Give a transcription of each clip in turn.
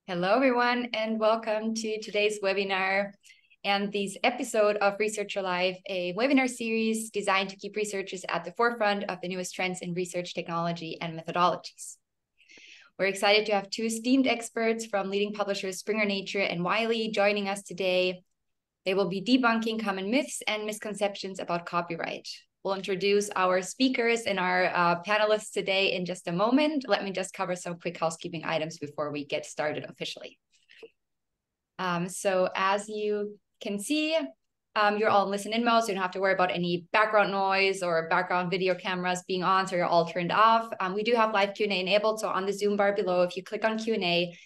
Hello, everyone, and welcome to today's webinar and this episode of Researcher Live, a webinar series designed to keep researchers at the forefront of the newest trends in research technology and methodologies. We're excited to have two esteemed experts from leading publishers Springer Nature and Wiley joining us today. They will be debunking common myths and misconceptions about copyright. We'll introduce our speakers and our panelists today in just a moment. Let me just cover some quick housekeeping items before we get started officially. So as you can see, you're all in listen-in mode, so you don't have to worry about any background noise or background video cameras being on, so you're all turned off. We do have live Q&A enabled, so on the Zoom bar below, if you click on Q&A,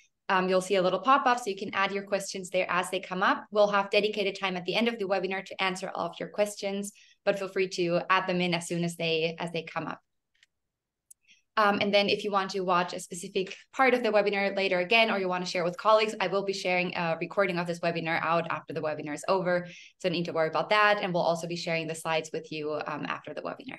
you'll see a little pop-up, so you can add your questions there as they come up. We'll have dedicated time at the end of the webinar to answer all of your questions, but feel free to add them in as soon as they come up. And then if you want to watch a specific part of the webinar later again, or you want to share with colleagues, I will be sharing a recording of this webinar out after the webinar is over. So don't need to worry about that. And we'll also be sharing the slides with you after the webinar.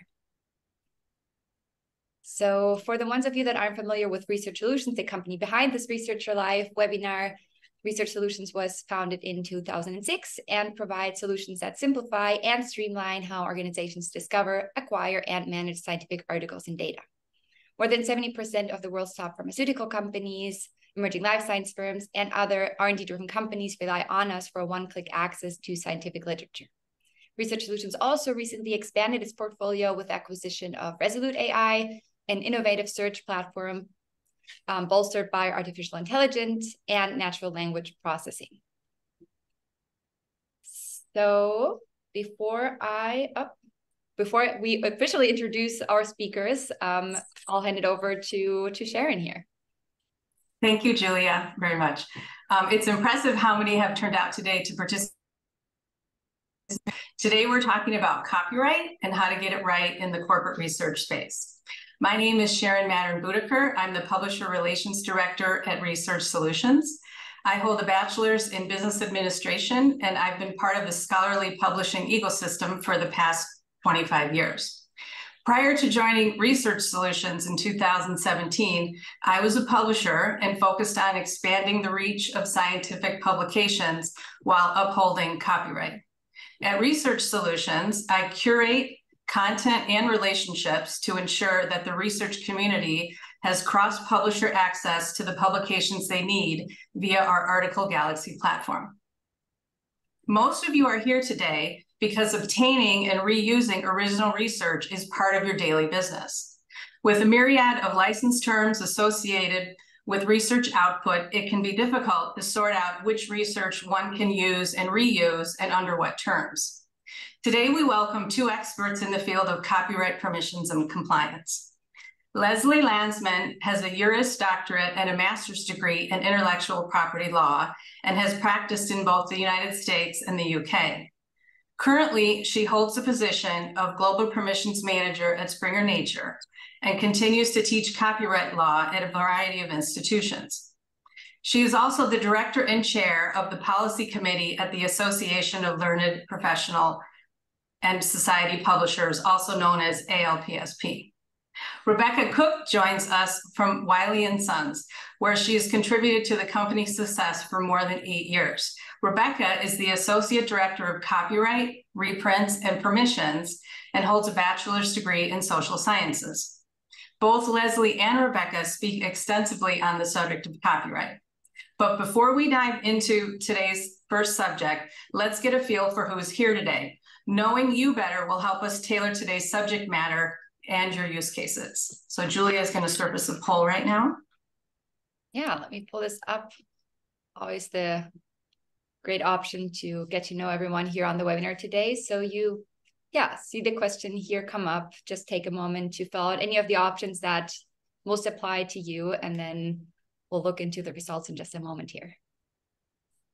So for the ones of you that aren't familiar with Research Solutions, the company behind this Researcher Live webinar, Research Solutions was founded in 2006 and provides solutions that simplify and streamline how organizations discover, acquire, and manage scientific articles and data. More than 70% of the world's top pharmaceutical companies, emerging life science firms, and other R&D-driven companies rely on us for one-click access to scientific literature. Research Solutions also recently expanded its portfolio with acquisition of Resolute AI, an innovative search platform bolstered by artificial intelligence and natural language processing. So before we officially introduce our speakers, I'll hand it over to Sharon here. Thank you, Julia, very much. It's impressive how many have turned out today to participate. Today, we're talking about copyright and how to get it right in the corporate research space. My name is Sharon Mattern-Boudicca. I'm the Publisher Relations Director at Research Solutions. I hold a bachelor's in business administration, and I've been part of the scholarly publishing ecosystem for the past 25 years. Prior to joining Research Solutions in 2017, I was a publisher and focused on expanding the reach of scientific publications while upholding copyright. At Research Solutions, I curate content and relationships to ensure that the research community has cross-publisher access to the publications they need via our Article Galaxy platform. Most of you are here today because obtaining and reusing original research is part of your daily business. With a myriad of license terms associated with research output, it can be difficult to sort out which research one can use and reuse and under what terms. Today, we welcome two experts in the field of copyright permissions and compliance. Leslie Landsman has a Juris Doctorate and a master's degree in intellectual property law and has practiced in both the United States and the UK. Currently, she holds the position of Global Permissions Manager at Springer Nature and continues to teach copyright law at a variety of institutions. She is also the director and chair of the Policy Committee at the Association of Learned Professional and Society Publishers, also known as ALPSP. Rebecca Cook joins us from Wiley & Sons, where she has contributed to the company's success for more than 8 years. Rebecca is the Associate Director of Copyright, Reprints, and Permissions, and holds a bachelor's degree in social sciences. Both Leslie and Rebecca speak extensively on the subject of copyright. But before we dive into today's first subject, let's get a feel for who is here today. Knowing you better will help us tailor today's subject matter and your use cases. So Julia is going to surface a poll right now. Yeah, let me pull this up. Always the great option to get to know everyone here on the webinar today. So you, see the question here come up. Just take a moment to fill out any of the options that most apply to you, and then we'll look into the results in just a moment here.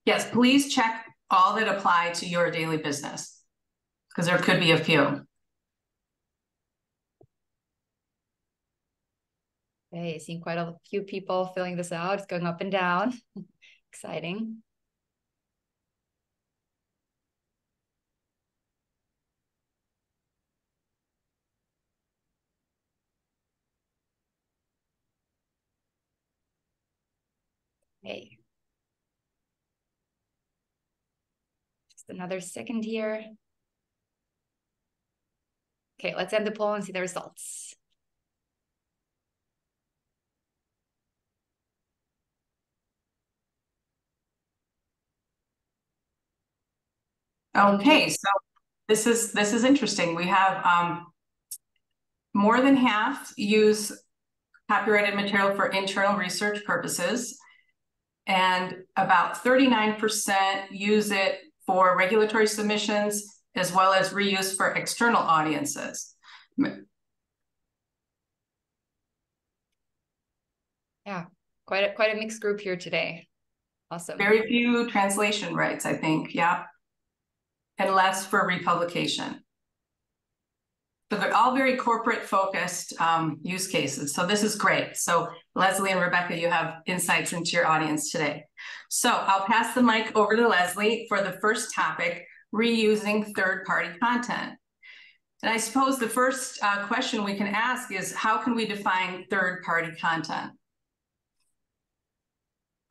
Yes, please check all that apply to your daily business, because there could be a few. Okay, seeing quite a few people filling this out. It's going up and down. Exciting. Okay. Another second here. Okay, let's end the poll and see the results. Okay, so this is interesting. We have more than half use copyrighted material for internal research purposes, and about 39% use it for regulatory submissions as well as reuse for external audiences. Yeah, quite a mixed group here today. Awesome. Very few translation rights, I think, yeah, and less for republication. So they're all very corporate focused use cases. So this is great. So Leslie and Rebecca, you have insights into your audience today. So I'll pass the mic over to Leslie for the first topic, reusing third-party content. And I suppose the first question we can ask is, how can we define third-party content?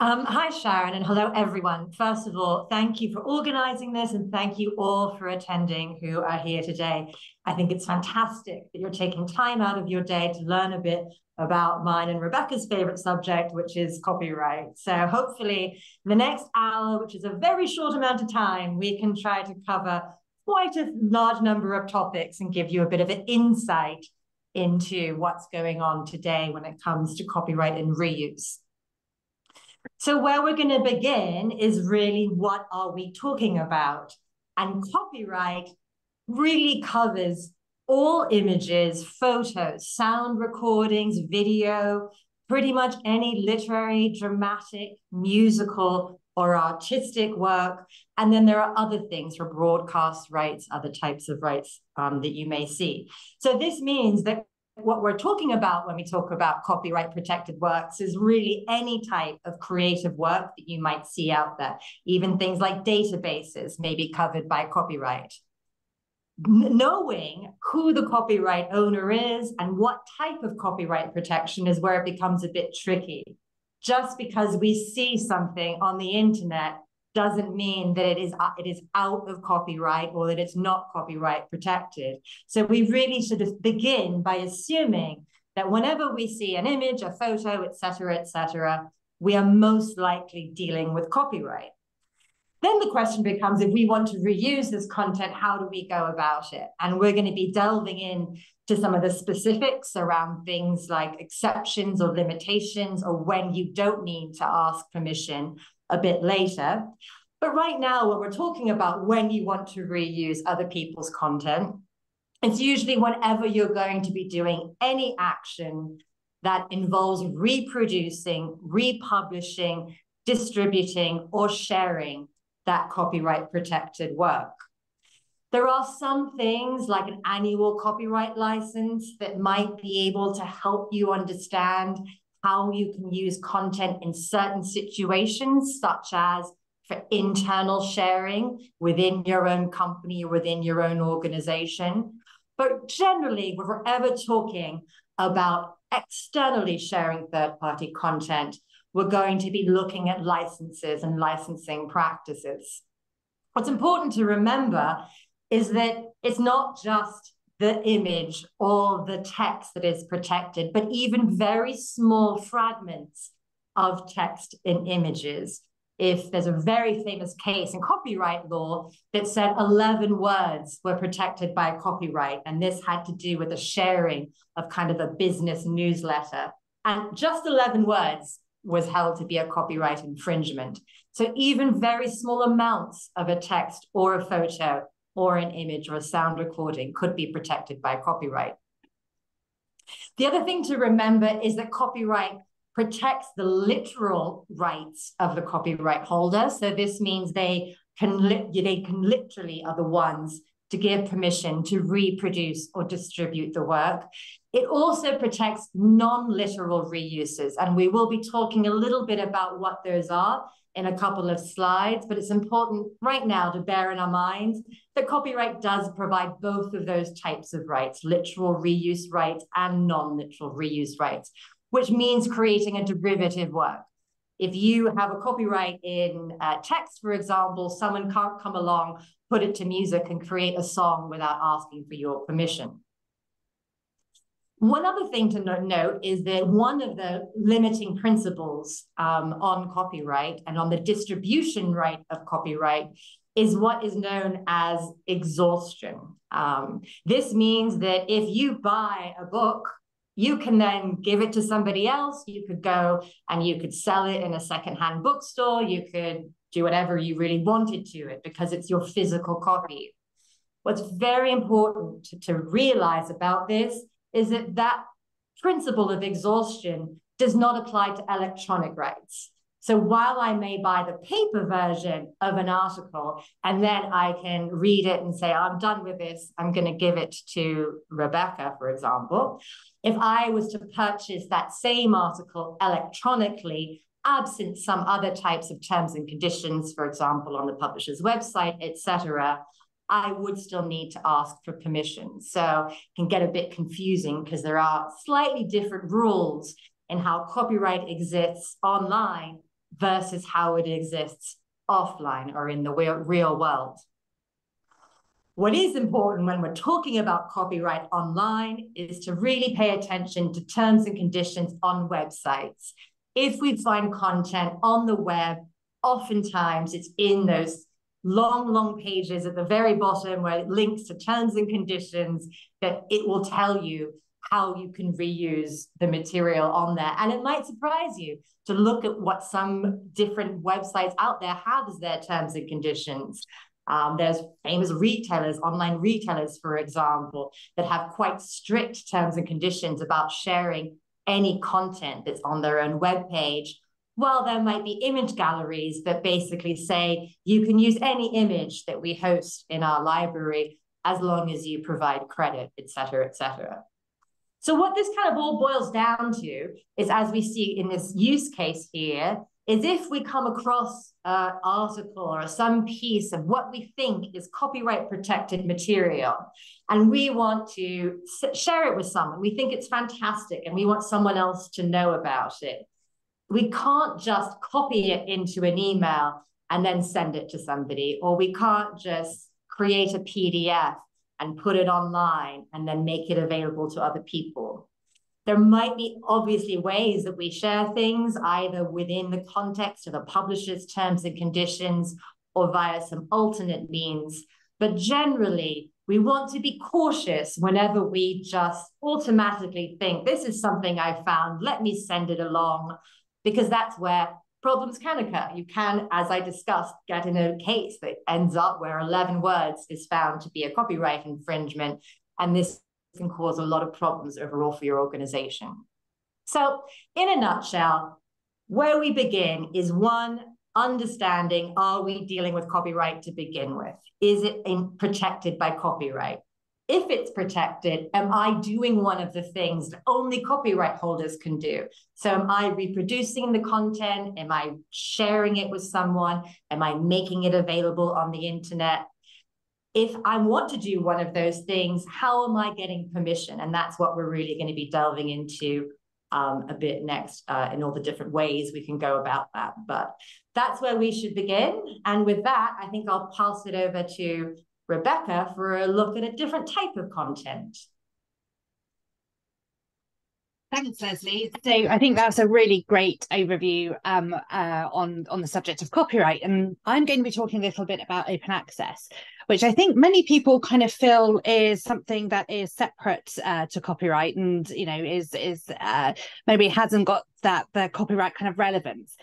Hi, Sharon, and hello, everyone. First of all, thank you for organizing this, and thank you all for attending who are here today. I think it's fantastic that you're taking time out of your day to learn a bit about mine and Rebecca's favorite subject, which is copyright. So hopefully the next hour, which is a very short amount of time, we can try to cover quite a large number of topics and give you a bit of an insight into what's going on today when it comes to copyright and reuse. So where we're going to begin is really, what are we talking about? And copyright really covers all images, photos, sound recordings, video, pretty much any literary, dramatic, musical, or artistic work. And then there are other things for broadcast rights, other types of rights that you may see. So this means that what we're talking about when we talk about copyright protected works is really any type of creative work that you might see out there. Even things like databases may be covered by copyright. Knowing who the copyright owner is and what type of copyright protection is where it becomes a bit tricky. Just because we see something on the internet doesn't mean that it is out of copyright or that it's not copyright protected. So we really sort of begin by assuming that whenever we see an image, a photo, et cetera, we are most likely dealing with copyright. Then the question becomes, if we want to reuse this content, how do we go about it? And we're going to be delving in to some of the specifics around things like exceptions or limitations, or when you don't need to ask permission a bit later. But right now, when we're talking about when you want to reuse other people's content, it's usually whenever you're going to be doing any action that involves reproducing, republishing, distributing, or sharing that copyright protected work. There are some things like an annual copyright license that might be able to help you understand how you can use content in certain situations, such as for internal sharing within your own company or within your own organization. But generally, when we're ever talking about externally sharing third-party content, we're going to be looking at licenses and licensing practices. What's important to remember is that it's not just the image or the text that is protected, but even very small fragments of text in images. If there's a very famous case in copyright law that said 11 words were protected by copyright, and this had to do with the sharing of kind of a business newsletter, and just 11 words was held to be a copyright infringement. So even very small amounts of a text or a photo or an image or a sound recording could be protected by copyright. The other thing to remember is that copyright protects the literal rights of the copyright holder. So this means they can literally are the ones to give permission to reproduce or distribute the work. It also protects non-literal reuses, and we will be talking a little bit about what those are in a couple of slides, but it's important right now to bear in our minds that copyright does provide both of those types of rights, literal reuse rights and non-literal reuse rights, which means creating a derivative work. If you have a copyright in text, for example, someone can't come along, put it to music and create a song without asking for your permission. One other thing to note is that one of the limiting principles on copyright and on the distribution right of copyright is what is known as exhaustion. This means that if you buy a book, you can then give it to somebody else. You could go and you could sell it in a secondhand bookstore. You could do whatever you really wanted to it because it's your physical copy. What's very important to realize about this is that that principle of exhaustion does not apply to electronic rights. So while I may buy the paper version of an article and then I can read it and say, I'm done with this, I'm going to give it to Rebecca, for example. If I was to purchase that same article electronically, absent some other types of terms and conditions, for example, on the publisher's website, etc., I would still need to ask for permission. So it can get a bit confusing because there are slightly different rules in how copyright exists online versus how it exists offline or in the real world. What is important when we're talking about copyright online is to really pay attention to terms and conditions on websites. If we find content on the web, oftentimes it's in those long pages at the very bottom where it links to terms and conditions that it will tell you how you can reuse the material on there. And it might surprise you to look at what some different websites out there have as their terms and conditions. There's famous retailers, online retailers, for example, that have quite strict terms and conditions about sharing any content that's on their own webpage. Well, there might be image galleries that basically say you can use any image that we host in our library as long as you provide credit, et cetera, et cetera. So what this kind of all boils down to is, as we see in this use case here, is if we come across an article or some piece of what we think is copyright protected material, and we want to share it with someone, we think it's fantastic and we want someone else to know about it, we can't just copy it into an email and then send it to somebody, or we can't just create a PDF and put it online and then make it available to other people. There might be obviously ways that we share things either within the context of a publisher's terms and conditions or via some alternate means, but generally we want to be cautious whenever we just automatically think, this is something I found, let me send it along, because that's where problems can occur. You can, as I discussed, get in a case that ends up where 11 words is found to be a copyright infringement, and this can cause a lot of problems overall for your organization. So in a nutshell, where we begin is one, understanding, are we dealing with copyright to begin with? Is it protected by copyright? If it's protected, am I doing one of the things that only copyright holders can do? So am I reproducing the content? Am I sharing it with someone? Am I making it available on the internet? If I want to do one of those things, how am I getting permission? And that's what we're really going to be delving into a bit next in all the different ways we can go about that. But that's where we should begin. And with that, I think I'll pass it over to Rebecca for a look at a different type of content. Thanks, Leslie. So I think that's a really great overview on the subject of copyright. And I'm going to be talking a little bit about open access, which I think many people kind of feel is something that is separate to copyright and, you know, is maybe hasn't got the copyright kind of relevance.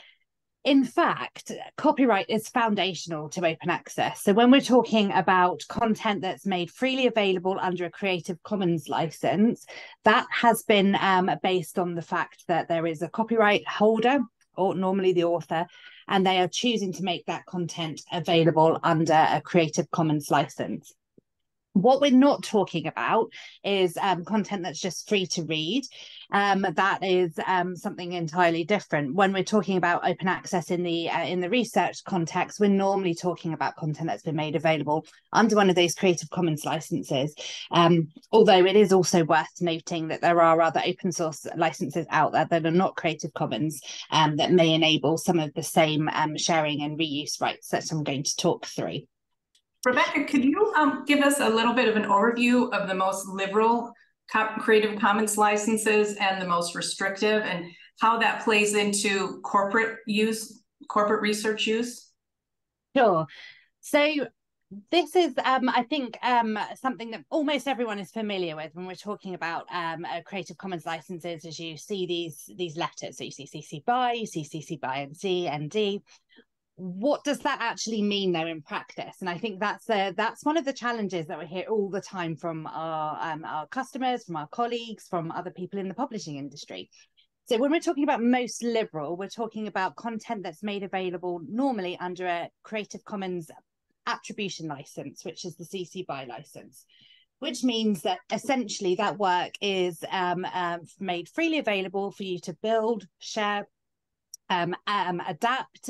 In fact, copyright is foundational to open access. So when we're talking about content that's made freely available under a Creative Commons license, that has been based on the fact that there is a copyright holder, or normally the author, and they are choosing to make that content available under a Creative Commons license. What we're not talking about is content that's just free to read. That is something entirely different. When we're talking about open access in the research context, we're normally talking about content that's been made available under one of those Creative Commons licenses. Although it is also worth noting that there are other open source licenses out there that are not Creative Commons that may enable some of the same sharing and reuse rights that I'm going to talk through. Rebecca, could you give us a little bit of an overview of the most liberal Creative Commons licenses and the most restrictive, and how that plays into corporate research use? Sure. So this is, I think, something that almost everyone is familiar with when we're talking about Creative Commons licenses. As you see these letters, so you see CC BY, you see CC BY NC, ND. What does that actually mean, though, in practice? And I think that's one of the challenges that we hear all the time from our customers, from our colleagues, from other people in the publishing industry. So when we're talking about most liberal, we're talking about content that's made available normally under a Creative Commons attribution license, which is the CC BY license, which means that essentially that work is made freely available for you to build, share, adapt,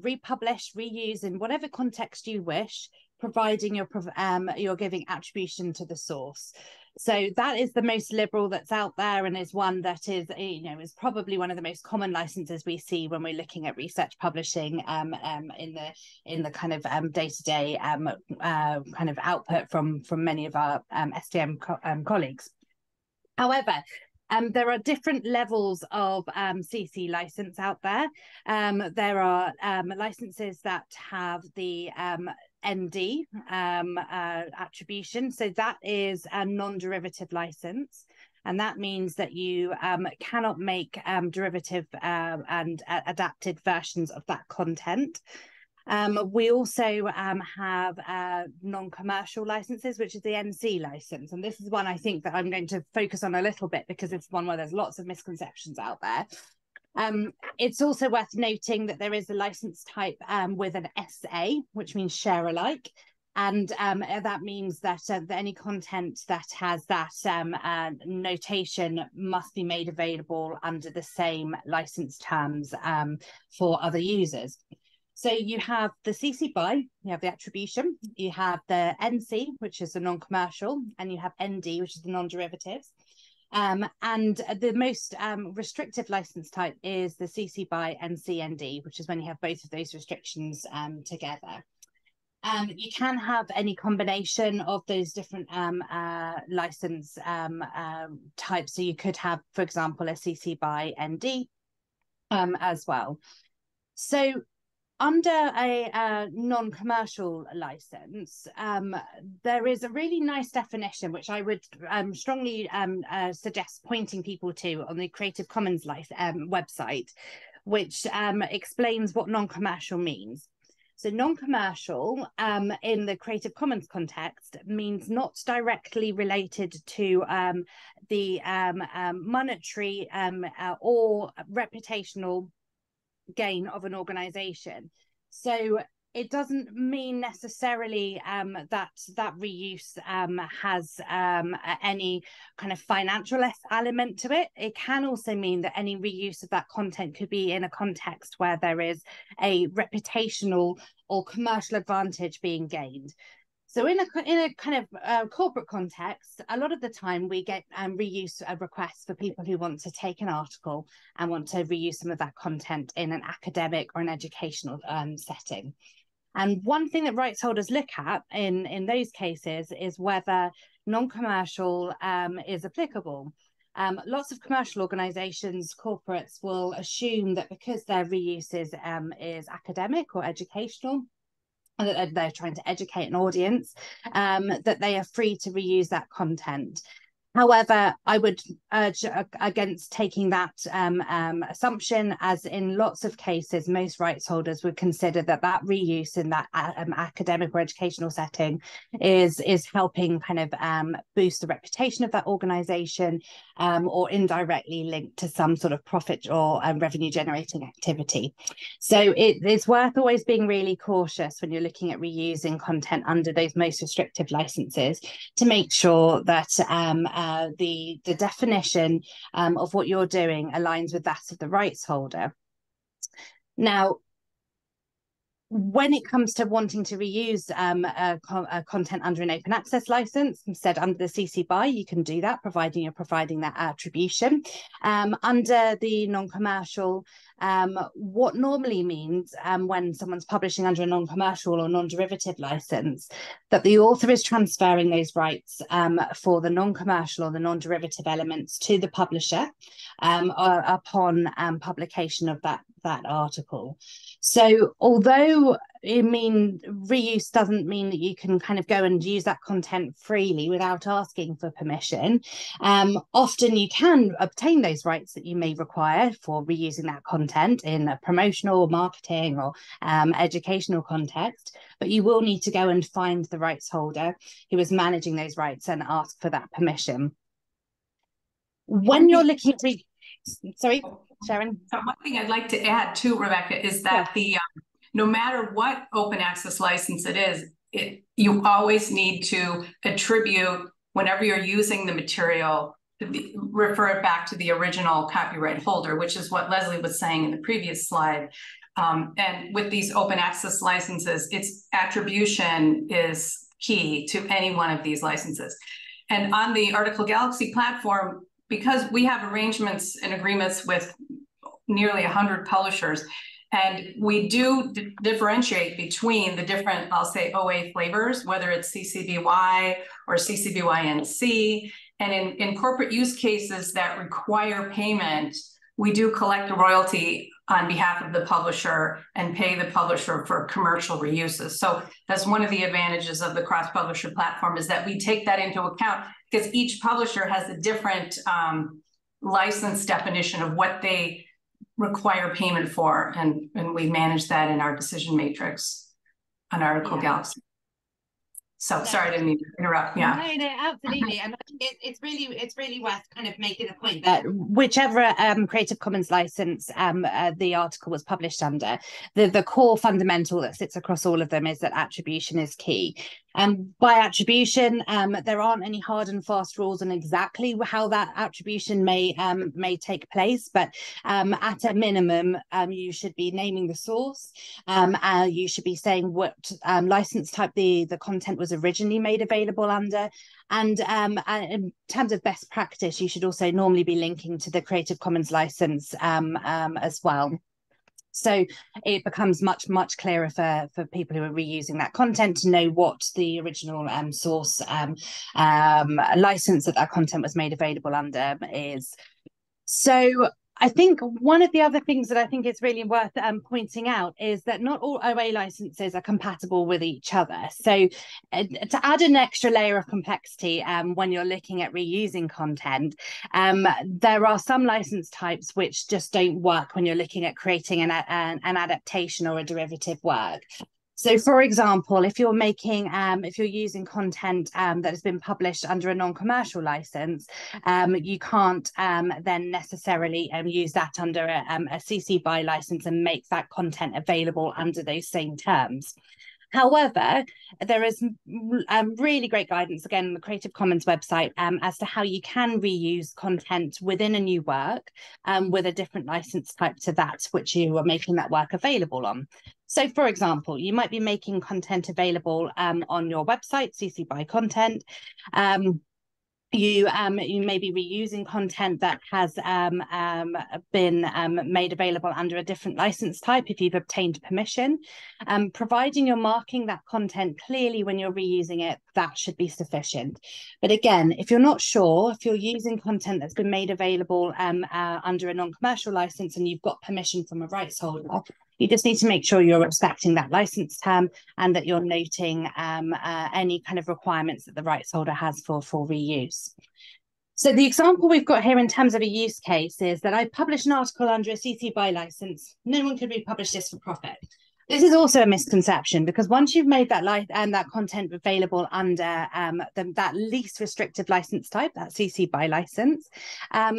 republish, reuse in whatever context you wish, providing you're giving attribution to the source. So that is the most liberal that's out there, and is one that is, is probably one of the most common licenses we see when we're looking at research publishing in the kind of day-to-day kind of output from many of our STM colleagues. However, there are different levels of CC license out there. There are licenses that have the ND attribution. So that is a non-derivative license. And that means that you cannot make derivative and adapted versions of that content. We also have non-commercial licenses, which is the NC license. And this is one I think that I'm going to focus on a little bit because it's one where there's lots of misconceptions out there. It's also worth noting that there is a license type with an SA, which means share alike. And that means that any content that has that notation must be made available under the same license terms for other users. So you have the CC BY, you have the attribution, you have the NC, which is the non-commercial, and you have ND, which is the non-derivatives. And the most restrictive license type is the CC BY NC ND, which is when you have both of those restrictions together. You can have any combination of those different license types. So you could have, for example, a CC BY ND as well. So under a non-commercial license, there is a really nice definition, which I would strongly suggest pointing people to on the Creative Commons website, which explains what non-commercial means. So non-commercial in the Creative Commons context means not directly related to the monetary or reputational gain of an organization. So it doesn't mean necessarily that reuse has any kind of financial element to it. It can also mean that any reuse of that content could be in a context where there is a reputational or commercial advantage being gained. So in a kind of corporate context, a lot of the time we get reuse requests for people who want to take an article and want to reuse some of that content in an academic or an educational setting. And one thing that rights holders look at in those cases is whether non-commercial is applicable. Lots of commercial organisations, corporates, will assume that because their reuse is academic or educational, that they're trying to educate an audience, that they are free to reuse that content. However, I would urge against taking that assumption, as in lots of cases, most rights holders would consider that reuse in that academic or educational setting is helping kind of boost the reputation of that organisation, or indirectly linked to some sort of profit or revenue generating activity. So it's worth always being really cautious when you're looking at reusing content under those most restrictive licenses, to make sure that the definition of what you're doing aligns with that of the rights holder. Now, when it comes to wanting to reuse content under an open access license, instead under the CC BY, you can do that, providing you're providing that attribution. Under the non-commercial, what normally means when someone's publishing under a non-commercial or non-derivative license, that the author is transferring those rights for the non-commercial or the non-derivative elements to the publisher upon publication of that article. So although reuse doesn't mean that you can kind of go and use that content freely without asking for permission, often you can obtain those rights that you may require for reusing that content in a promotional, marketing, or educational context, but you will need to go and find the rights holder who is managing those rights and ask for that permission. When you're looking at sorry, Sharon. One thing I'd like to add too, Rebecca, is that no matter what open access license it is, you always need to attribute, whenever you're using the material, refer it back to the original copyright holder, which is what Leslie was saying in the previous slide. And with these open access licenses, its attribution is key to any one of these licenses. And on the Article Galaxy platform, because we have arrangements and agreements with nearly 100 publishers, and we do differentiate between the different, I'll say, OA flavors, whether it's CC BY or CC BY NC. And in corporate use cases that require payment, we do collect a royalty on behalf of the publisher and pay the publisher for commercial reuses. So that's one of the advantages of the cross-publisher platform, is that we take that into account, because each publisher has a different license definition of what they require payment for, and we manage that in our decision matrix on Article Galaxy. So sorry, I didn't mean to interrupt. No, absolutely. And it's really worth kind of making the point that whichever Creative Commons license the article was published under, the core fundamental that sits across all of them is that attribution is key. By attribution, there aren't any hard and fast rules on exactly how that attribution may take place, but at a minimum, you should be naming the source. You should be saying what license type the content was originally made available under, and in terms of best practice, you should also normally be linking to the Creative Commons license as well. So it becomes much clearer for people who are reusing that content to know what the original source license that content was made available under is. So I think one of the other things that I think is really worth pointing out is that not all OA licenses are compatible with each other. So to add an extra layer of complexity when you're looking at reusing content, there are some license types which just don't work when you're looking at creating an adaptation or a derivative work. So, for example, if you're using content that has been published under a non-commercial license, you can't then necessarily use that under a CC BY license and make that content available under those same terms. However, there is really great guidance, again, on the Creative Commons website as to how you can reuse content within a new work with a different license type to that which you are making that work available on. So, for example, you might be making content available on your website, CC BY content. You may be reusing content that has been made available under a different license type if you've obtained permission. Providing you're marking that content clearly when you're reusing it, that should be sufficient. But again, if you're not sure, if you're using content that's been made available under a non-commercial license and you've got permission from a rights holder, you just need to make sure you're respecting that license term and that you're noting any kind of requirements that the rights holder has for reuse. So the example we've got here in terms of a use case is that I published an article under a CC BY license. No one could republish this for profit. This is also a misconception, because once you've made that that content available under that least restrictive license type, that CC BY license,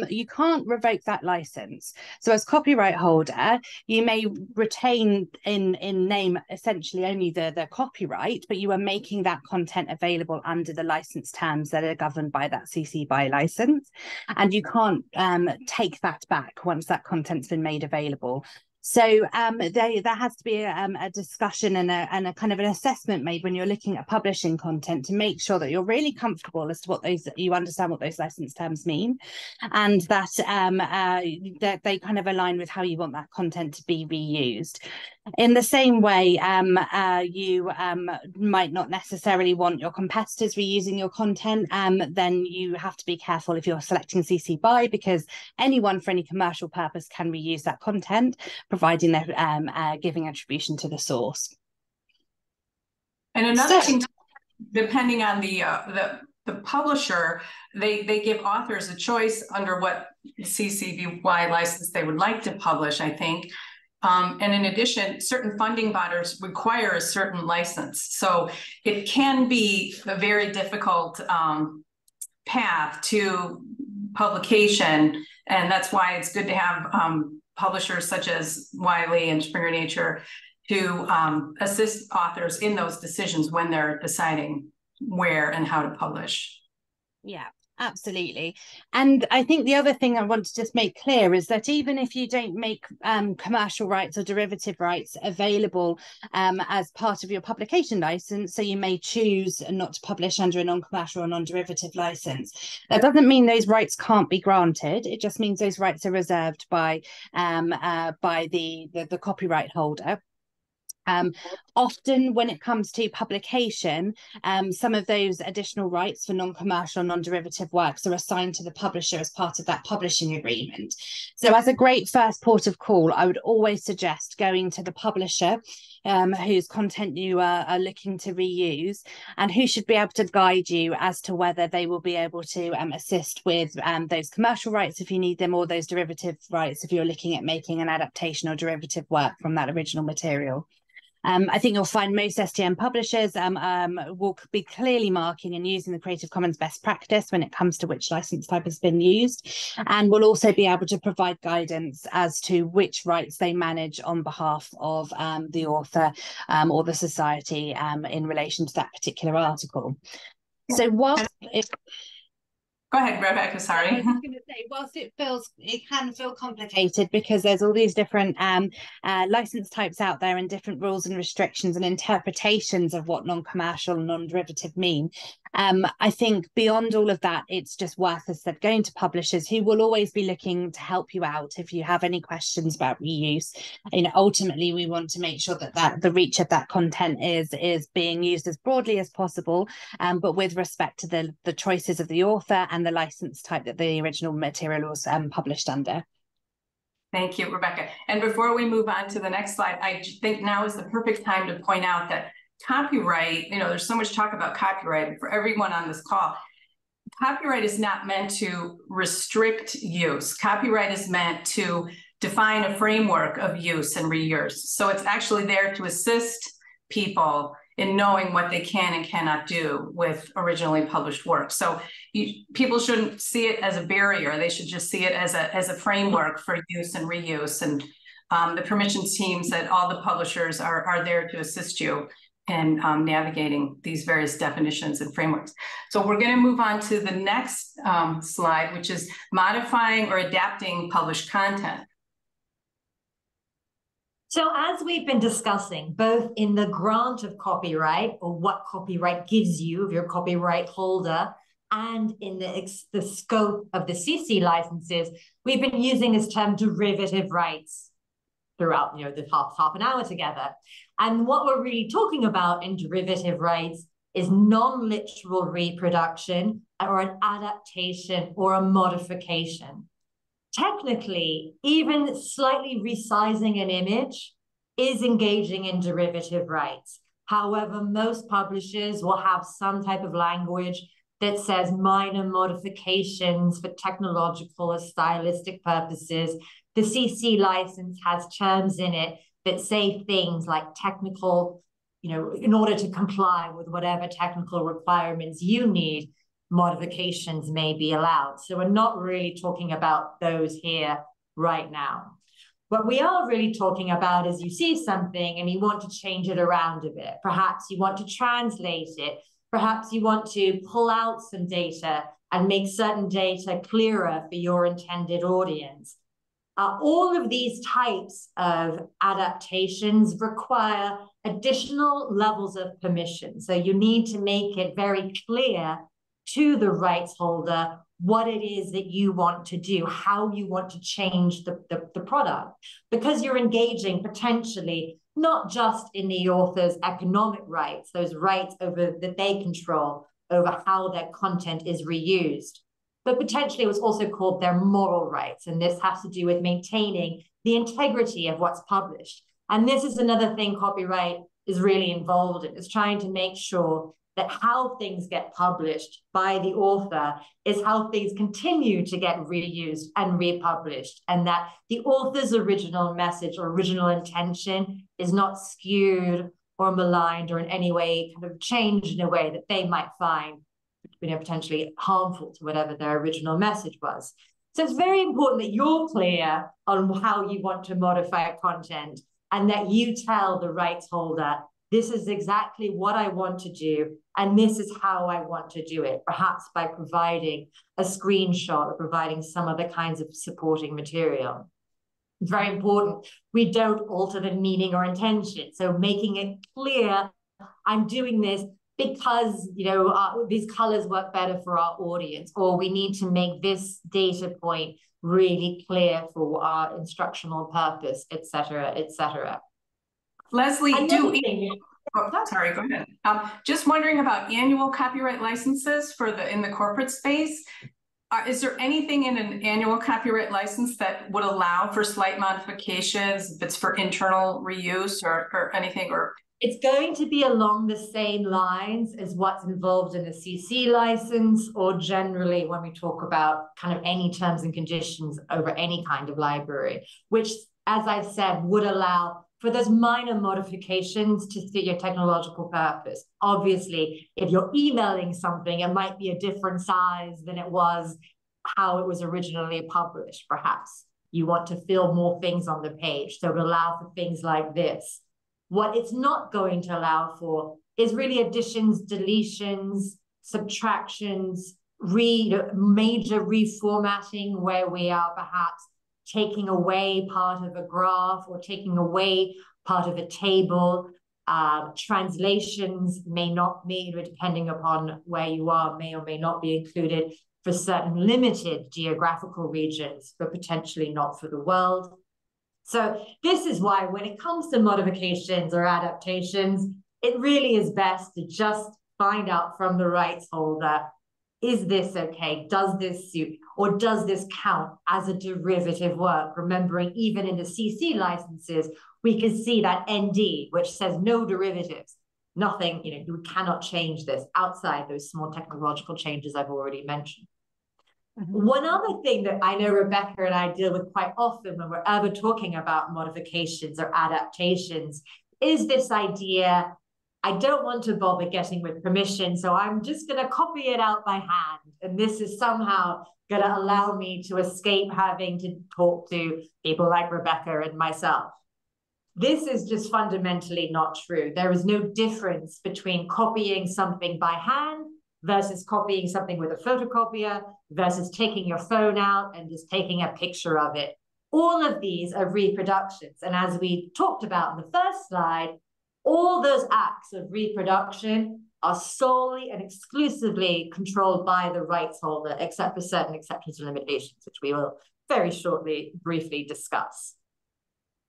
you can't revoke that license. So as copyright holder, you may retain in name essentially only the copyright, but you are making that content available under the license terms that are governed by that CC BY license, and you can't take that back once that content's been made available. So there has to be a discussion and a kind of an assessment made when you're looking at publishing content to make sure that you're really comfortable as to what you understand what those license terms mean, and that that they kind of align with how you want that content to be reused. In the same way, you might not necessarily want your competitors reusing your content. Then you have to be careful if you're selecting CC BY, because anyone for any commercial purpose can reuse that content, providing they're giving attribution to the source. And another thing, depending on the publisher, they give authors a choice under what CC BY license they would like to publish, I think. And in addition, certain funding bodies require a certain license. So it can be a very difficult path to publication. And that's why it's good to have publishers such as Wiley and Springer Nature to assist authors in those decisions when they're deciding where and how to publish. Yeah, absolutely. And I think the other thing I want to just make clear is that even if you don't make commercial rights or derivative rights available as part of your publication license, so you may choose not to publish under a non-commercial or non-derivative license, that doesn't mean those rights can't be granted. It just means those rights are reserved by the copyright holder. Often when it comes to publication, some of those additional rights for non-commercial, non-derivative works are assigned to the publisher as part of that publishing agreement. So as a great first port of call, I would always suggest going to the publisher whose content you are looking to reuse, and who should be able to guide you as to whether they will be able to assist with those commercial rights if you need them, or those derivative rights if you're looking at making an adaptation or derivative work from that original material. I think you'll find most STM publishers will be clearly marking and using the Creative Commons best practice when it comes to which license type has been used, and will also be able to provide guidance as to which rights they manage on behalf of the author or the society in relation to that particular article. So whilst Go ahead, Rebecca, sorry. I was just going to say, whilst it can feel complicated because there's all these different license types out there and different rules and restrictions and interpretations of what non-commercial and non-derivative mean, I think beyond all of that, it's just worth us going to publishers who will always be looking to help you out if you have any questions about reuse. Ultimately, we want to make sure that the reach of that content is being used as broadly as possible, but with respect to the choices of the author and the license type that the original material was published under. Thank you, Rebecca. And before we move on to the next slide, I think now is the perfect time to point out that copyright, there's so much talk about copyright for everyone on this call. Copyright is not meant to restrict use. Copyright is meant to define a framework of use and reuse. So it's actually there to assist people in knowing what they can and cannot do with originally published work. So people shouldn't see it as a barrier. They should just see it as a framework for use and reuse. And the permissions teams at all the publishers are there to assist you in navigating these various definitions and frameworks. So we're going to move on to the next slide, which is modifying or adapting published content. So as we've been discussing, both in the grant of copyright, or what copyright gives you, if you're a copyright holder, and in the scope of the CC licenses, we've been using this term derivative rights throughout the half an hour together. And what we're really talking about in derivative rights is non-literal reproduction or an adaptation or a modification. Technically, even slightly resizing an image is engaging in derivative rights. However, most publishers will have some type of language that says minor modifications for technological or stylistic purposes. The CC license has terms in it that say things like technical, in order to comply with whatever technical requirements you need, modifications may be allowed. So we're not really talking about those here right now. What we are really talking about is you see something and you want to change it around a bit. Perhaps you want to translate it. Perhaps you want to pull out some data and make certain data clearer for your intended audience. All of these types of adaptations require additional levels of permission. So you need to make it very clear to the rights holder what it is that you want to do, how you want to change the product, because you're engaging potentially not just in the author's economic rights, those rights over that they control over how their content is reused, but potentially it was also called their moral rights. And this has to do with maintaining the integrity of what's published. And this is another thing copyright is really involved in, is trying to make sure that how things get published by the author is how things continue to get reused and republished, and that the author's original message or original intention is not skewed or maligned or in any way kind of changed in a way that they might find potentially harmful to whatever their original message was. So it's very important that you're clear on how you want to modify content and that you tell the rights holder, this is exactly what I want to do, and this is how I want to do it, perhaps by providing a screenshot or providing some other kinds of supporting material. It's very important we don't alter the meaning or intention. So making it clear, I'm doing this because these colors work better for our audience, or we need to make this data point really clear for our instructional purpose, etc., etc. Leslie, sorry, go ahead. Just wondering about annual copyright licenses in the corporate space. Is there anything in an annual copyright license that would allow for slight modifications if it's for internal reuse or anything? Or it's going to be along the same lines as what's involved in the CC license, or generally when we talk about kind of any terms and conditions over any kind of library, which, as I said, would allow for those minor modifications to suit your technological purpose. Obviously, if you're emailing something, it might be a different size than it was how it was originally published. Perhaps you want to fill more things on the page, so it would allow for things like this. What it's not going to allow for is really additions, deletions, subtractions, major reformatting where we are perhaps taking away part of a graph or taking away part of a table. Translations may not be, depending upon where you are, may or may not be included for certain limited geographical regions, but potentially not for the world. So this is why when it comes to modifications or adaptations, it really is best to just find out from the rights holder, is this okay? Does this suit? Or does this count as a derivative work? Remembering even in the CC licenses, we can see that ND, which says no derivatives, nothing, you cannot change this outside those small technological changes I've already mentioned. Mm-hmm. One other thing that I know Rebecca and I deal with quite often when we're ever talking about modifications or adaptations is this idea, I don't want to bother getting with permission, so I'm just going to copy it out by hand. And this is somehow going to allow me to escape having to talk to people like Rebecca and myself. This is just fundamentally not true. There is no difference between copying something by hand versus copying something with a photocopier versus taking your phone out and just taking a picture of it. All of these are reproductions. And as we talked about in the first slide, all those acts of reproduction are solely and exclusively controlled by the rights holder, except for certain exceptions and limitations, which we will very shortly, briefly discuss.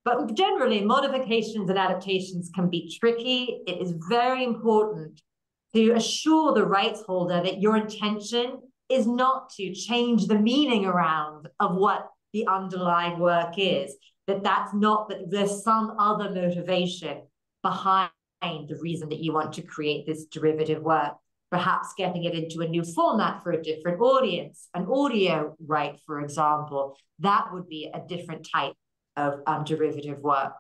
But generally, modifications and adaptations can be tricky. It is very important to assure the rights holder that your intention is not to change the meaning around of what the underlying work is, that's not, that there's some other motivation behind the reason that you want to create this derivative work. perhaps getting it into a new format for a different audience, an audio right, for example, that would be a different type of derivative work.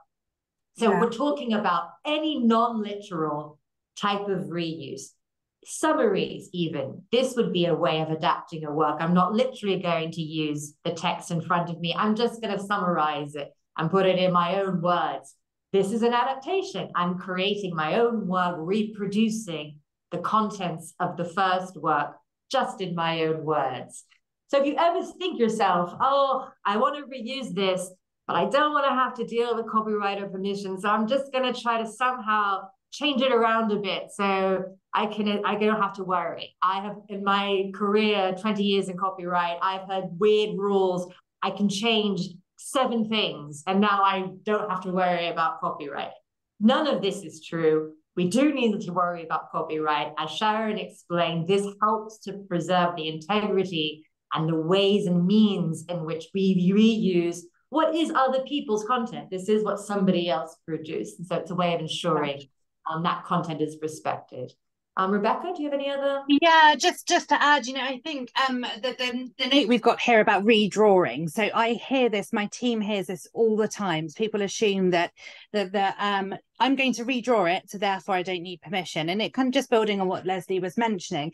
So we're talking about any non-literal type of reuse. Summaries even, this would be a way of adapting a work. I'm not literally going to use the text in front of me. I'm just going to summarize it and put it in my own words. This is an adaptation. I'm creating my own work, reproducing the contents of the first work just in my own words. So if you ever think yourself, oh, I want to reuse this, but I don't want to have to deal with copyright or permission, so I'm just going to try to somehow change it around a bit so I don't have to worry. I have, in my career, 20 years in copyright, I've had weird rules. I can change 7 things, and now I don't have to worry about copyright. None of this is true. We do need to worry about copyright. As Sharon explained, this helps to preserve the integrity and the ways and means in which we reuse what is other people's content. This is what somebody else produced. And so it's a way of ensuring that content is respected. Rebecca, do you have any other? Yeah, just to add, I think the note we've got here about redrawing. So I hear this, my team hears this all the time. People assume that I'm going to redraw it, so therefore I don't need permission. And it kind of just building on what Leslie was mentioning.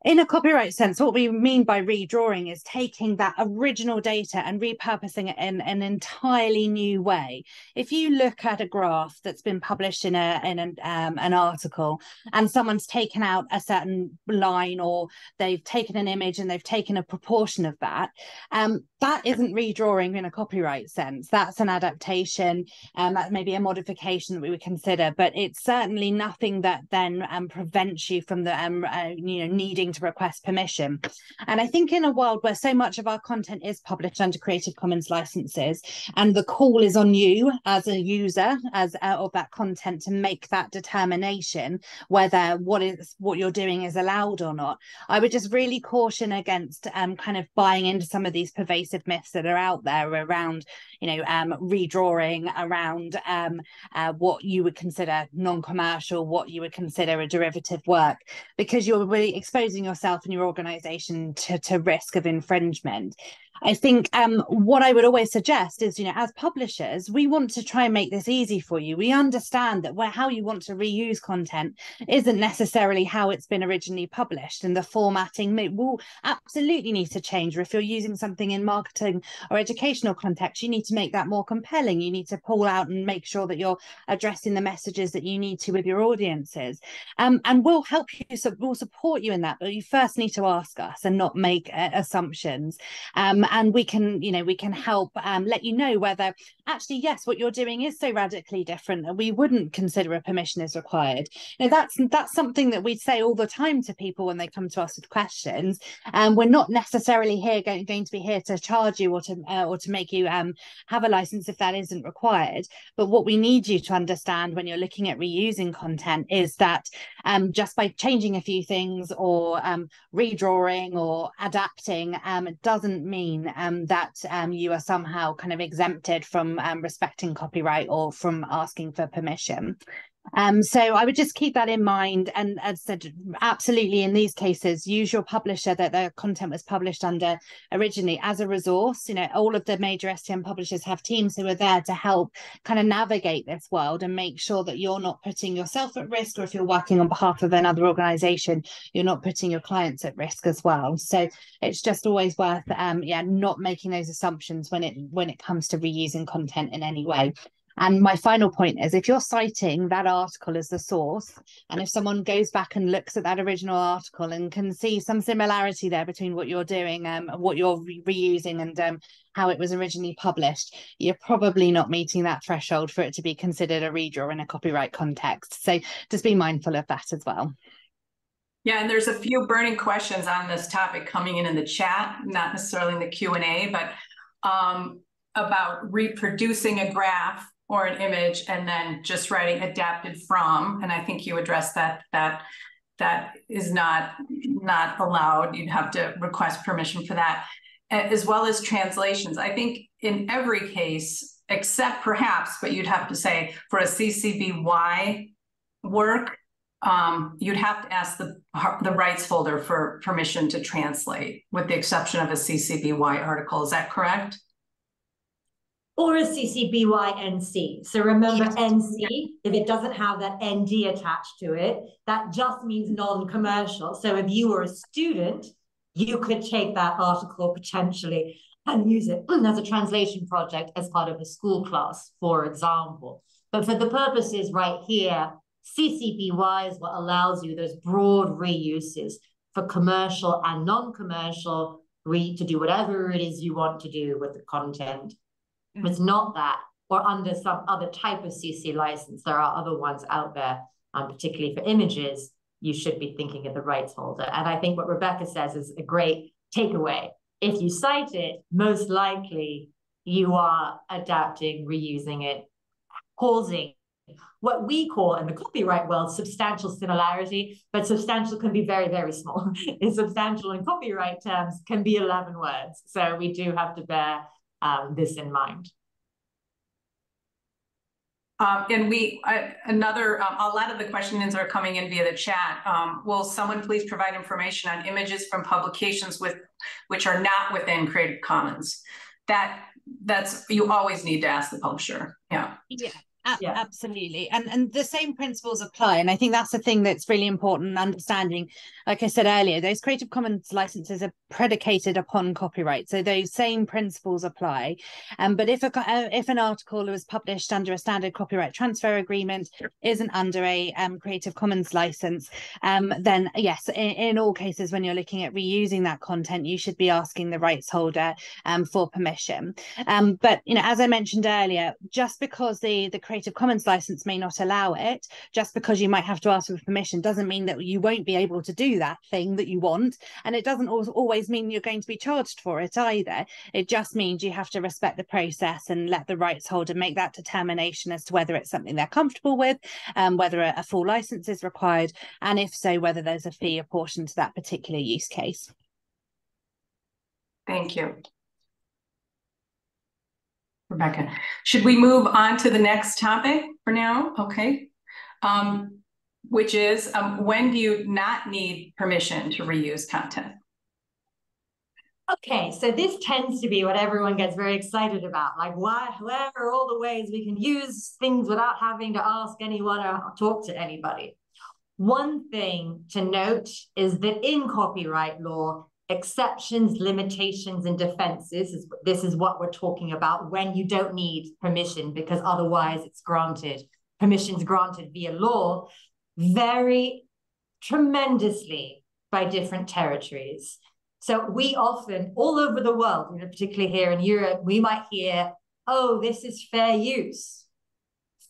In a copyright sense, what we mean by redrawing is taking that original data and repurposing it in an entirely new way. If you look at a graph that's been published in an article, and someone's taken out a certain line, or they've taken an image and they've taken a proportion of that, that isn't redrawing in a copyright sense. That's an adaptation, that may be a modification that we would consider, but it's certainly nothing that then prevents you from the needing to request permission. And I think in a world where so much of our content is published under Creative Commons licenses, and the call is on you as a user of that content to make that determination whether what you're doing is allowed or not, I would just really caution against kind of buying into some of these pervasive myths that are out there around redrawing, around what you would consider non-commercial, what you would consider a derivative work, because you're really exposing yourself and your organization to risk of infringement. I think what I would always suggest is, as publishers, we want to try and make this easy for you. We understand that how you want to reuse content isn't necessarily how it's been originally published, and the formatting will absolutely need to change. Or if you're using something in marketing or educational context, you need to make that more compelling. You need to pull out and make sure that you're addressing the messages that you need to with your audiences. And we'll help you, so we'll support you in that, but you first need to ask us and not make assumptions. And we can help let you know whether actually, yes, what you're doing is so radically different that we wouldn't consider a permission is required. That's something that we say all the time to people when they come to us with questions. We're not necessarily going to be here to charge you or to make you have a license if that isn't required. But what we need you to understand when you're looking at reusing content is that just by changing a few things or redrawing or adapting, it doesn't mean that you are somehow kind of exempted from respecting copyright or from asking for permission. So I would just keep that in mind, and as I said, absolutely in these cases use your publisher that the content was published under originally as a resource. All of the major STM publishers have teams who are there to help kind of navigate this world and make sure that you're not putting yourself at risk, or if you're working on behalf of another organization, you're not putting your clients at risk as well. So it's just always worth not making those assumptions when it comes to reusing content in any way. And my final point is, if you're citing that article as the source, and if someone goes back and looks at that original article and can see some similarity there between what you're doing, what you're reusing, and how it was originally published, you're probably not meeting that threshold for it to be considered a redraw in a copyright context. So just be mindful of that as well. Yeah, and there's a few burning questions on this topic coming in the chat, not necessarily in the Q&A, but about reproducing a graph or an image and then just writing adapted from. And I think you addressed that is not allowed. You'd have to request permission for that, as well as translations. I think in every case, except perhaps, but you'd have to say for a CC BY work, you'd have to ask the rights holder for permission to translate, with the exception of a CC BY article. Is that correct? Or a CC BY NC. So remember, Yes. NC, if it doesn't have that ND attached to it, that just means non-commercial. So if you were a student, you could take that article potentially and use it as a translation project as part of a school class, for example. But for the purposes right here, CC BY is what allows you those broad reuses for commercial and non-commercial, to do whatever it is you want to do with the content. If it's not that, or under some other type of CC license, there are other ones out there, particularly for images, you should be thinking of the rights holder. And I think what Rebecca says is a great takeaway. If you cite it, most likely you are adapting, reusing it, causing what we call in the copyright world substantial similarity, but substantial can be very, very small. And substantial in copyright terms can be 11 words. So we do have to bear this in mind. And a lot of the questions are coming in via the chat. Will someone please provide information on images from publications which are not within Creative Commons? That's, you always need to ask the publisher. Yeah. Yeah. Absolutely. And the same principles apply. And I think that's the thing that's really important, understanding, like I said earlier, those Creative Commons licenses are predicated upon copyright. So those same principles apply. But if an article was published under a standard copyright transfer agreement, isn't under a Creative Commons license, then yes, in all cases, when you're looking at reusing that content, you should be asking the rights holder for permission. But, as I mentioned earlier, just because the Creative Commons license may not allow it, just because you might have to ask for permission, doesn't mean that you won't be able to do that thing that you want. And it doesn't always mean you're going to be charged for it either. It just means you have to respect the process and let the rights holder make that determination as to whether it's something they're comfortable with, whether a full license is required, and if so, whether there's a fee apportioned to that particular use case. Thank you, Rebecca. Should we move on to the next topic for now? Okay. Which is, when do you not need permission to reuse content? Okay, so this tends to be what everyone gets very excited about. Like, where are all the ways we can use things without having to ask anyone or talk to anybody? One thing to note is that in copyright law, exceptions, limitations, and defenses, this is what we're talking about when you don't need permission, because otherwise it's granted. Permissions granted via law vary tremendously by different territories. So we often, all over the world, particularly here in Europe, we might hear, oh, this is fair use.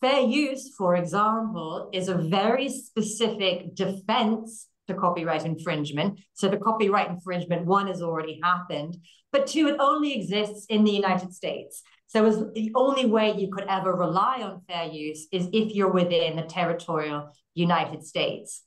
Fair use, for example, is a very specific defense to copyright infringement. So the copyright infringement, one, has already happened, but two, it only exists in the United States. So the only way you could ever rely on fair use is if you're within the territorial United States.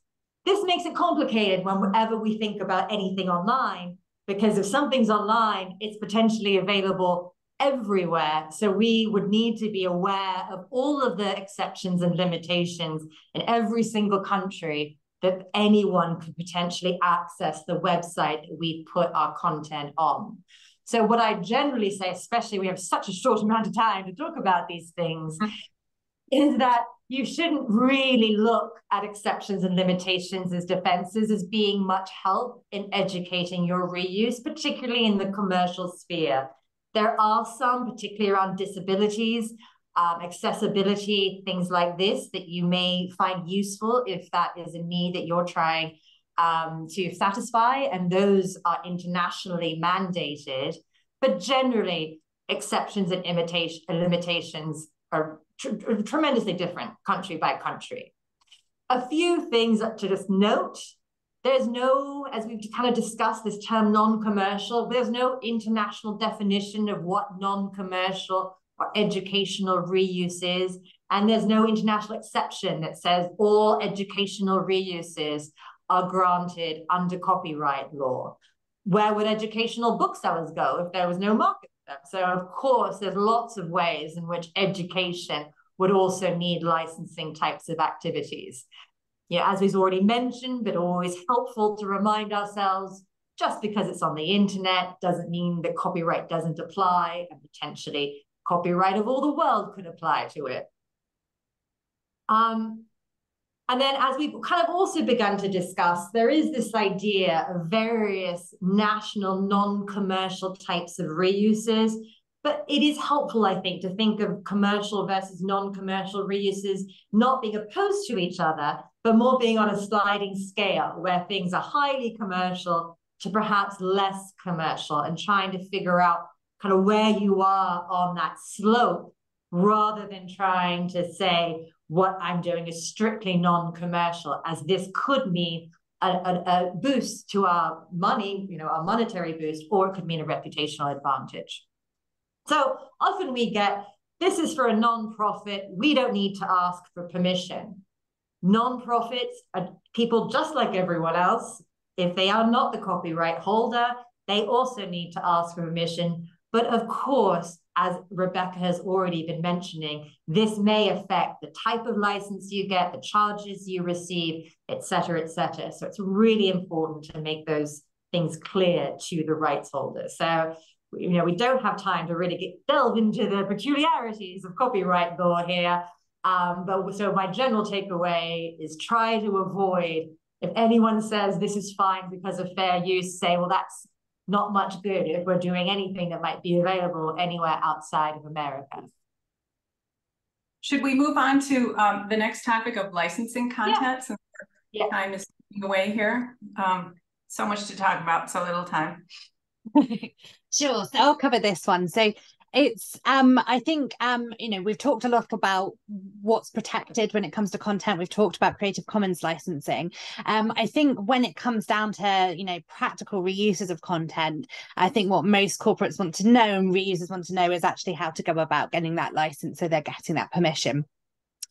This makes it complicated whenever we think about anything online, because if something's online, it's potentially available everywhere. So we would need to be aware of all of the exceptions and limitations in every single country that anyone could potentially access the website that we put our content on. So what I generally say, especially we have such a short amount of time to talk about these things, is that you shouldn't really look at exceptions and limitations as defenses as being much help in educating your reuse, particularly in the commercial sphere. There are some, particularly around disabilities, accessibility, things like this, that you may find useful if that is a need that you're trying to satisfy, and those are internationally mandated. But generally, exceptions and limitations are tremendously different country by country. A few things to just note. There's no, as we've kind of discussed, this term non-commercial, there's no international definition of what non-commercial or educational reuse is. And there's no international exception that says all educational reuses are granted under copyright law. Where would educational booksellers go if there was no market for them? So of course, there's lots of ways in which education would also need licensing types of activities. as we've already mentioned, but always helpful to remind ourselves, just because it's on the internet doesn't mean that copyright doesn't apply, and potentially copyright of all the world could apply to it. And then, as we've kind of also begun to discuss, there is this idea of various national non-commercial types of reuses, but it is helpful, I think, to think of commercial versus non-commercial reuses not being opposed to each other, but more being on a sliding scale where things are highly commercial to perhaps less commercial, and trying to figure out kind of where you are on that slope, rather than trying to say what I'm doing is strictly non-commercial, as this could mean a boost to our money, our monetary boost, or it could mean a reputational advantage. So often we get, this is for a non-profit, we don't need to ask for permission. Non-profits are people just like everyone else. If they are not the copyright holder, they also need to ask for permission. But of course, as Rebecca has already been mentioning, this may affect the type of license you get, the charges you receive, et cetera, et cetera. So it's really important to make those things clear to the rights holder. So, we don't have time to really delve into the peculiarities of copyright law here. But so my general takeaway is try to avoid, if anyone says this is fine because of fair use, say, well, that's not much good if we're doing anything that might be available anywhere outside of America. Should we move on to the next topic of licensing content? Since time is moving away here. So much to talk about, so little time. Sure, so I'll cover this one. So it's I think we've talked a lot about what's protected when it comes to content. We've talked about Creative Commons licensing. I think when it comes down to practical reuses of content, I think what most corporates want to know and reusers want to know is actually how to go about getting that license, so they're getting that permission.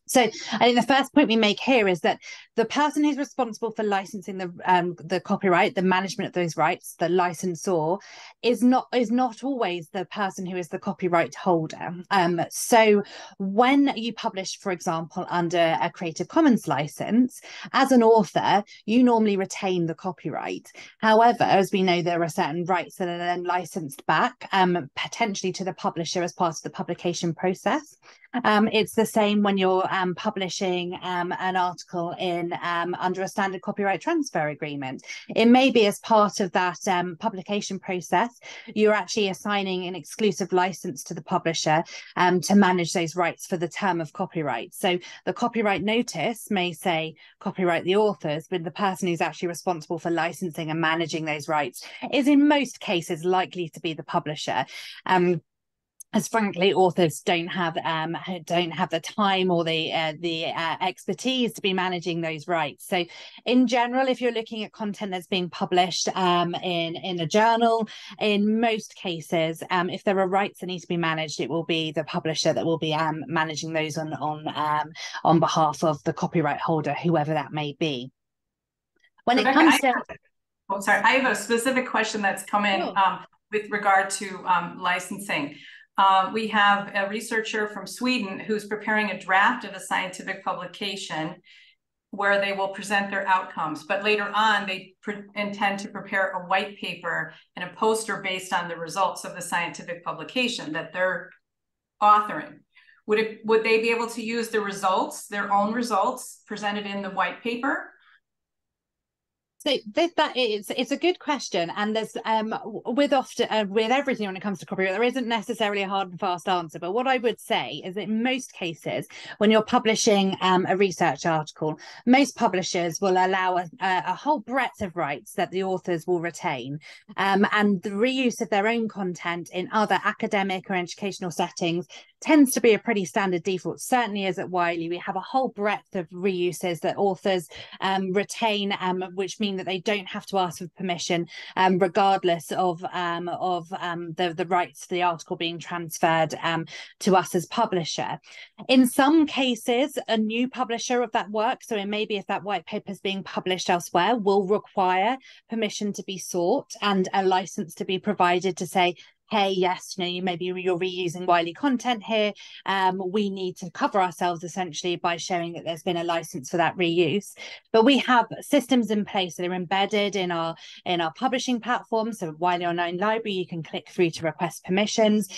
So I think the first point we make here is that the person who's responsible for licensing the copyright, the management of those rights, the licensor, is not always the person who is the copyright holder. So when you publish, for example, under a Creative Commons license, as an author, you normally retain the copyright. However, as we know, there are certain rights that are then licensed back, potentially to the publisher as part of the publication process. It's the same when you're publishing an article in under a standard copyright transfer agreement. It may be as part of that publication process, you're actually assigning an exclusive license to the publisher to manage those rights for the term of copyright. So the copyright notice may say copyright the authors, but the person who's actually responsible for licensing and managing those rights is in most cases likely to be the publisher. As frankly, authors don't have the time or the expertise to be managing those rights. So, in general, if you're looking at content that's being published in a journal, in most cases, if there are rights that need to be managed, it will be the publisher that will be managing those on behalf of the copyright holder, whoever that may be. When Rebecca, it comes to, I have a specific question that's come in with regard to licensing. We have a researcher from Sweden who's preparing a draft of a scientific publication where they will present their outcomes, but later on they intend to prepare a white paper and a poster based on the results of the scientific publication that they're authoring. Would they be able to use the results, their own results, presented in the white paper? So it's a good question, and there's with everything when it comes to copyright, there isn't necessarily a hard and fast answer. But what I would say is that in most cases, when you're publishing a research article, most publishers will allow a whole breadth of rights that the authors will retain, and the reuse of their own content in other academic or educational settings tends to be a pretty standard default. Certainly as at Wiley, we have a whole breadth of reuses that authors retain, which mean that they don't have to ask for permission, regardless of the rights to the article being transferred to us as publisher. In some cases, a new publisher of that work, so it may be if that white paper is being published elsewhere, will require permission to be sought and a license to be provided to say, hey, yes, maybe you're reusing Wiley content here. We need to cover ourselves essentially by showing that there's been a license for that reuse. But we have systems in place that are embedded in our publishing platform. So Wiley Online Library, you can click through to request permissions.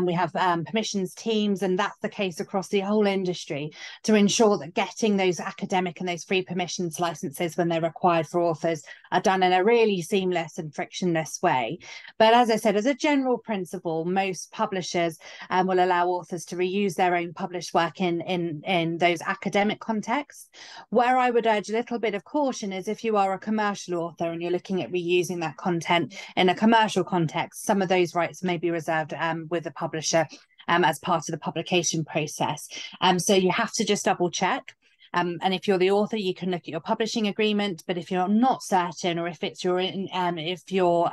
We have permissions teams, and that's the case across the whole industry to ensure that getting those academic and those free permissions licenses when they're required for authors are done in a really seamless and frictionless way. But as I said, as a general principle, most publishers will allow authors to reuse their own published work in those academic contexts. Where I would urge a little bit of caution is if you are a commercial author and you're looking at reusing that content in a commercial context, some of those rights may be reserved with the publisher as part of the publication process. So you have to just double check. And if you're the author, you can look at your publishing agreement. But if you're not certain, or if it's if you're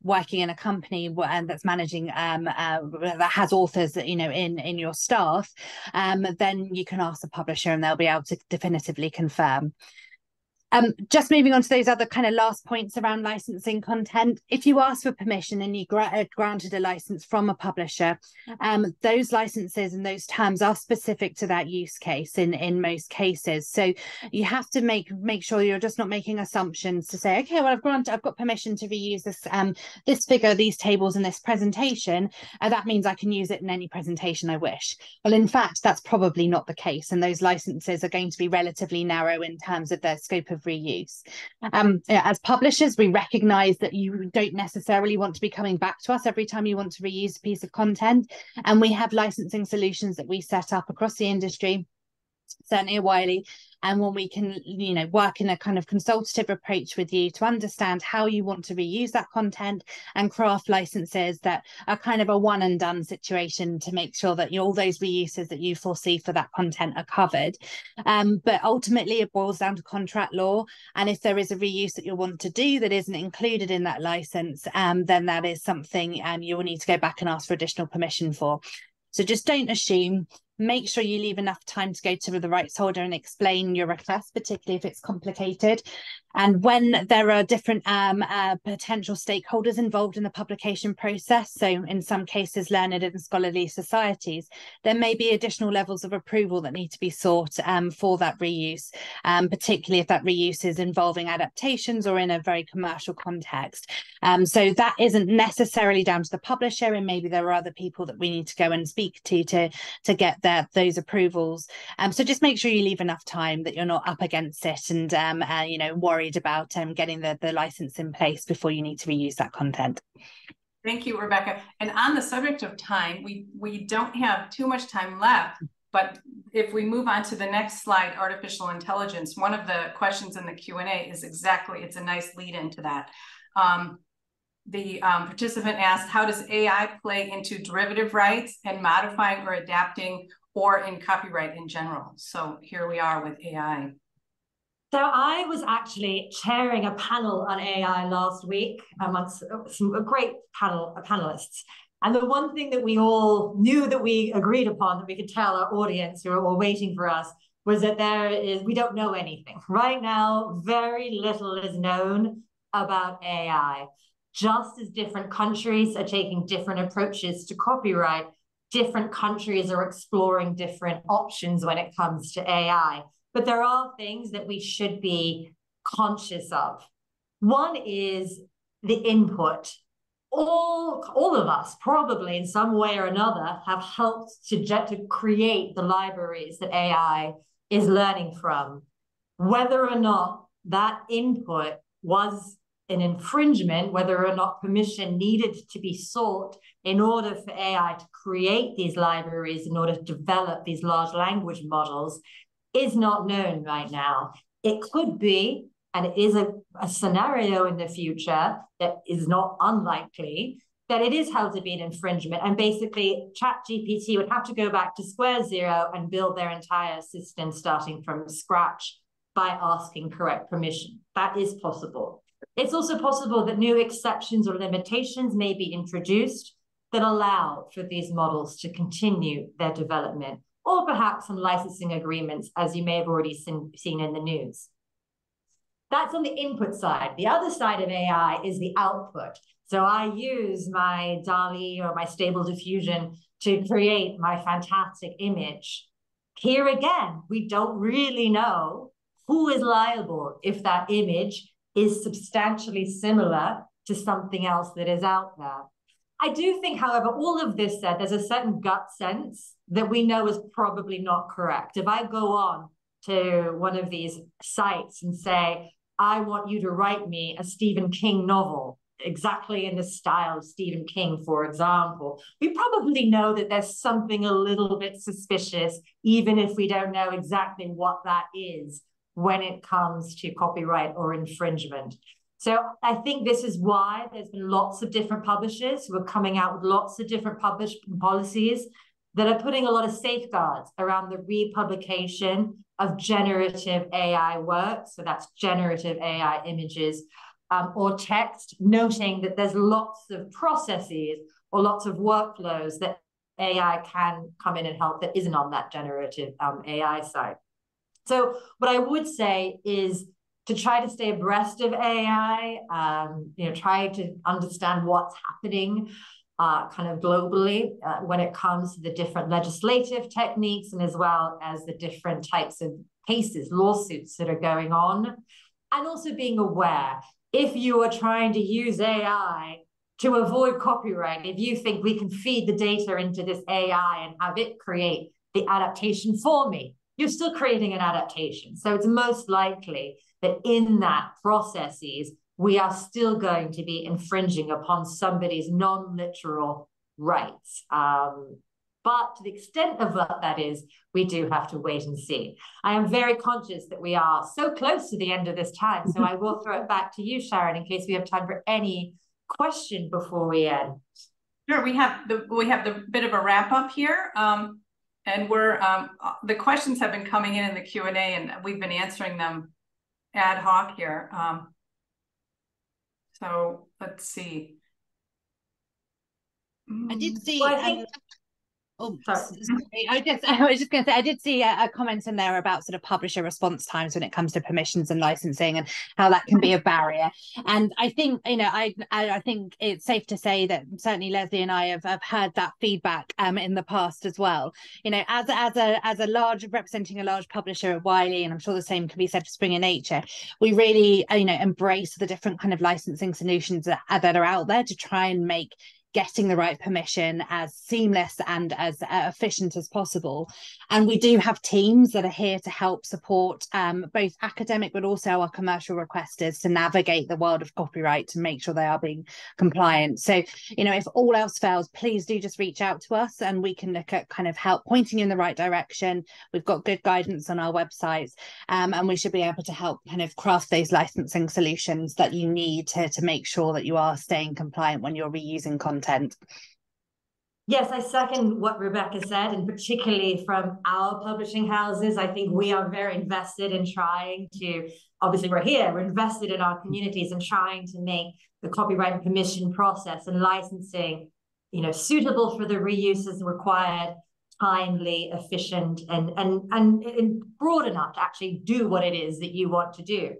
working in a company that's managing that has authors that in your staff, then you can ask the publisher, and they'll be able to definitively confirm. Just moving on to those other kind of last points around licensing content. If you ask for permission and you granted a license from a publisher, those licenses and those terms are specific to that use case in most cases. So you have to make sure you're just not making assumptions to say, okay, well, I've got permission to reuse this figure, these tables in this presentation. That means I can use it in any presentation I wish. Well, in fact, that's probably not the case, and those licenses are going to be relatively narrow in terms of their scope of reuse. As publishers, we recognize that you don't necessarily want to be coming back to us every time you want to reuse a piece of content, and we have licensing solutions that we set up across the industry, certainly at Wiley, and when we can work in a kind of consultative approach with you to understand how you want to reuse that content and craft licenses that are kind of a one and done situation to make sure that all those reuses that you foresee for that content are covered. But ultimately it boils down to contract law, and if there is a reuse that you want to do that isn't included in that license, then that is something you will need to go back and ask for additional permission for. So just don't assume. Make sure you leave enough time to go to the rights holder and explain your request, particularly if it's complicated. And when there are different potential stakeholders involved in the publication process, so in some cases learned and scholarly societies, there may be additional levels of approval that need to be sought for that reuse, particularly if that reuse is involving adaptations or in a very commercial context. So that isn't necessarily down to the publisher, and maybe there are other people that we need to go and speak to get those approvals. So just make sure you leave enough time, that you're not up against it and worried about getting the license in place before you need to reuse that content. Thank you, Rebecca. And on the subject of time, we don't have too much time left, but if we move on to the next slide, artificial intelligence, one of the questions in the Q&A is it's a nice lead into that. The participant asked, how does AI play into derivative rights and modifying or adapting, or in copyright in general? So here we are with AI. So I was actually chairing a panel on AI last week amongst a great panel of panelists. And the one thing that we all knew, that we agreed upon, that we could tell our audience who are all waiting for us, was that we don't know anything. Right now, very little is known about AI. Just as different countries are taking different approaches to copyright, different countries are exploring different options when it comes to AI. But there are things that we should be conscious of. One is the input. All of us, probably in some way or another, have helped to create the libraries that AI is learning from. Whether or not that input was an infringement, whether or not permission needed to be sought in order for AI to create these libraries, in order to develop these large language models, is not known right now. It could be, and it is a scenario in the future that is not unlikely, that it is held to be an infringement. And basically, ChatGPT would have to go back to square zero and build their entire system starting from scratch by asking correct permission. That is possible. It's also possible that new exceptions or limitations may be introduced that allow for these models to continue their development, or perhaps some licensing agreements, as you may have already seen in the news. That's on the input side. The other side of AI is the output. So I use my DALL-E or my Stable Diffusion to create my fantastic image. Here again, we don't really know who is liable if that image is substantially similar to something else that is out there. I do think, however, all of this said, there's a certain gut sense that we know is probably not correct. If I go on to one of these sites and say, I want you to write me a Stephen King novel, exactly in the style of Stephen King, for example, we probably know that there's something a little bit suspicious, even if we don't know exactly what that is when it comes to copyright or infringement. So I think this is why there's been lots of different publishers who are coming out with lots of different policies that are putting a lot of safeguards around the republication of generative AI work. So that's generative AI images or text, noting that there's lots of processes or lots of workflows that AI can come in and help that isn't on that generative AI side. So what I would say is to try to stay abreast of AI, try to understand what's happening kind of globally when it comes to the different legislative techniques and as well as the different types of cases, lawsuits that are going on, and also being aware if you are trying to use AI to avoid copyright, if you think we can feed the data into this AI and have it create the adaptation for me, you're still creating an adaptation. So it's most likely that in that processes, we are still going to be infringing upon somebody's non-literal rights. But to the extent of what that is, we do have to wait and see. I am very conscious that we are so close to the end of this time, so I will throw it back to you, Sharon, in case we have time for any question before we end. Sure, we have the bit of a wrap up here, and we're the questions have been coming in the Q&A, and we've been answering them ad hoc here. So let's see. I did see. Well, I think Oh, sorry. I was just going to say, I did see a comment in there about sort of publisher response times when it comes to permissions and licensing and how that can be a barrier. And I think, I think it's safe to say that certainly Leslie and I have heard that feedback in the past as well. As a large, representing a large publisher at Wiley, and I'm sure the same can be said for Springer Nature, we really, embrace the different kind of licensing solutions that are out there to try and make getting the right permission as seamless and as efficient as possible. And we do have teams that are here to help support both academic but also our commercial requesters to navigate the world of copyright to make sure they are being compliant. So, if all else fails, please do just reach out to us and we can look at kind of help pointing you in the right direction. We've got good guidance on our websites, and we should be able to help kind of craft those licensing solutions that you need to make sure that you are staying compliant when you're reusing content. Yes, I second what Rebecca said, and particularly from our publishing houses, I think we are very invested in trying to, obviously we're here, we're invested in our communities and trying to make the copyright and permission process and licensing, suitable for the reuses required, timely, efficient, and broad enough to actually do what it is that you want to do.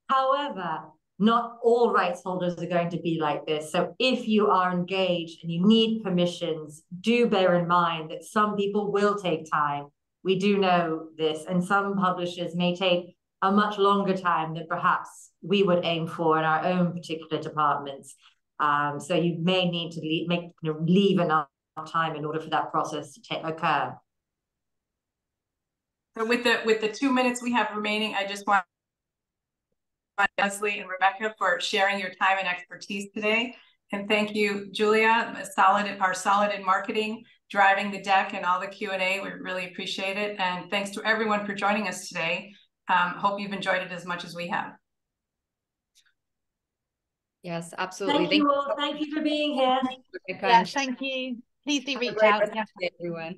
However, not all rights holders are going to be like this. So if you are engaged and you need permissions, do bear in mind that some people will take time. We do know this, and some publishers may take a much longer time than perhaps we would aim for in our own particular departments. So you may need to leave enough time in order for that process to occur. So with the 2 minutes we have remaining, I just want Leslie and Rebecca for sharing your time and expertise today. And thank you, Julia, our solid in marketing, driving the deck and all the Q&A. We really appreciate it. And thanks to everyone for joining us today. Hope you've enjoyed it as much as we have. Yes, absolutely. Thank you all. Thank you for being here. Yeah, thank you. Please do reach out. Everyone.